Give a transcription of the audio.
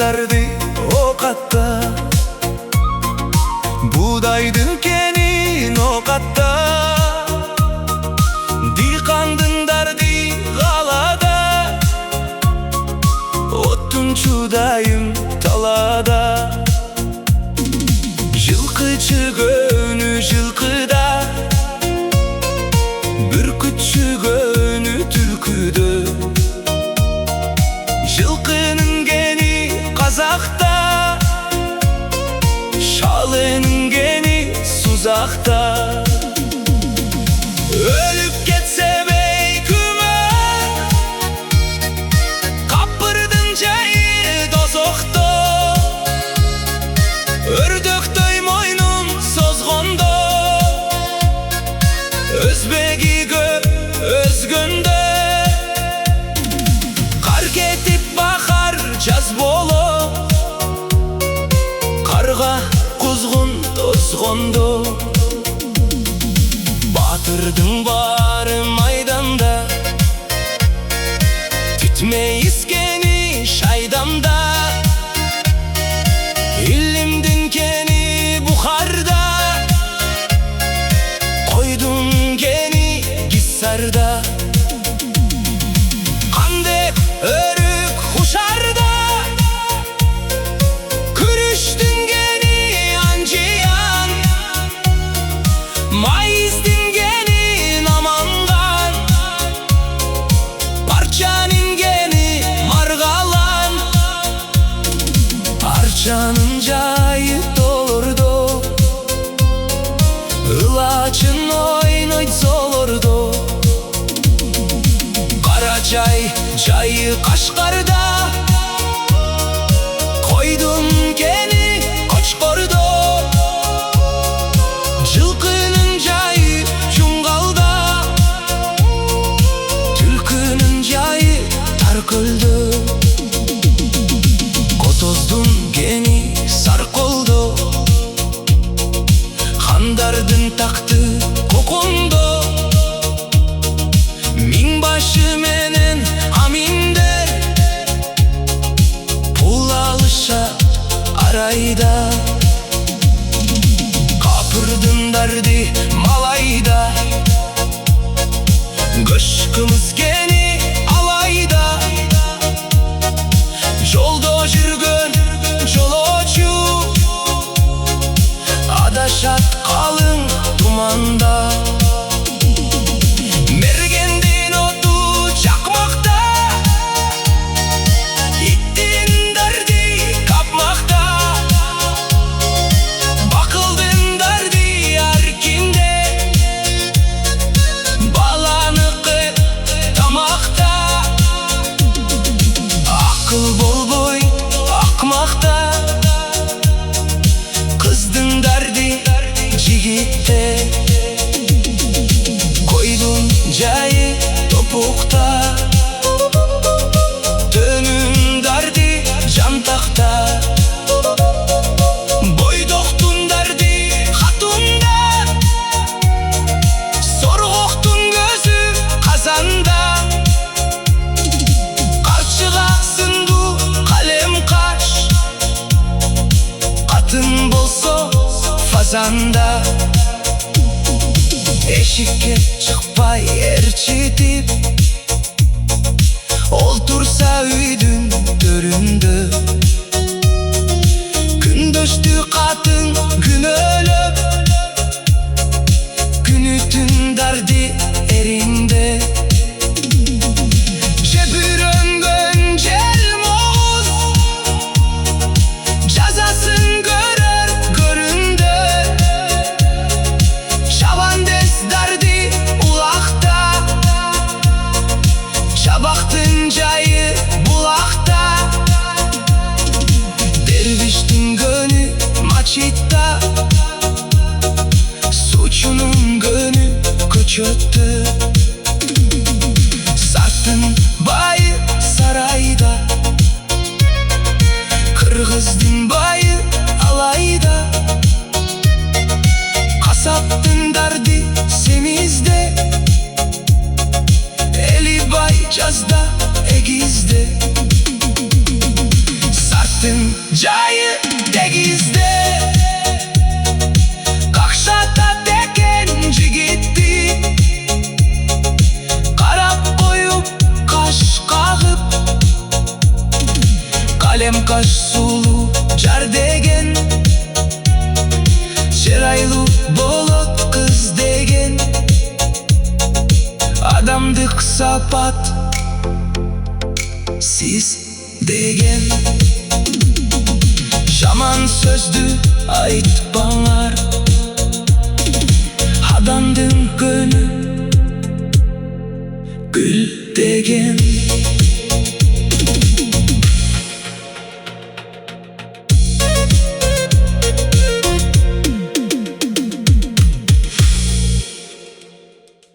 derdi o katta, buğdaydın kenin o katta. Dilkandın derdi galada, ottun çudayım talada. Жылқычы көнү жылқыда, бүркүтчү көнү түлкүдө. Жылкынын кени казакта, шалынын кени сузакта. Өлүп кетсе бейкүмө, капырдын жайы дозокто. Ördöktөй мойнун созгондо, өзбеги көп өзгөндө. Кар кетип бахар жаз боло, карга кузгун тозгондо. Батырдын баары майданда, түтмейиз кени шайдамда. İllimdin keni Bukhar'da, koydun keni Gissar'da. Kandek örük huşarda, kürüştün keni Ancıyan. Mayizdin keni Namangan, parçanın keni Margalan. Arçanın jayı dolurdu, ылачын ойнойт золордо. Карачай жайы Кашкарда, койдун кени Кочкордо. Жылкынын жайы Жумгалда, түлкүнүн жайы Таркөлдө. Котоздун кени Сарколдо, хандардын такты Кокондо. Миңбашы менен Аминдер пул алыша арайда. Капырдын дарди Малайда, көшкүмүз кени Алайда. Жолдо жүргөн жолоочу, адашат калың туманда. Мергендин оту чакмакта, иттин дарди капмакта. Бакылдын дарди ар кимде, баланыкы тамакта. Акыл болбой акмакта, кыздын дарди жигитте. Койдун жайы топукта, төнүн дарди жантакта. Бойдоктун дарди хатунда, соргоктун көзү казанда. Карчыга сынду калем каш, катын болсо фазанда. Эшикке чыкпай ээрчитип, олтурса үйдүн төрүндө. Күндөштү катын күнөөлөп, күнү түн дарди эринде. Жебүрөнгөн желмоз, жазасын көрөр көрүндө. Шабандес дарди улакта, чабактын жайы булакта. Дервиштин көнү мачитта, сучунун көнү көчөттө. Сарттын байы сарайда, кыргыздын байы Алайда. Касаптын дарди семизде, эли бай жазда эгизде. Сарттын Sandık sapat siz degen Şaman sözdü ait bağlar Hadandın gönü gül degen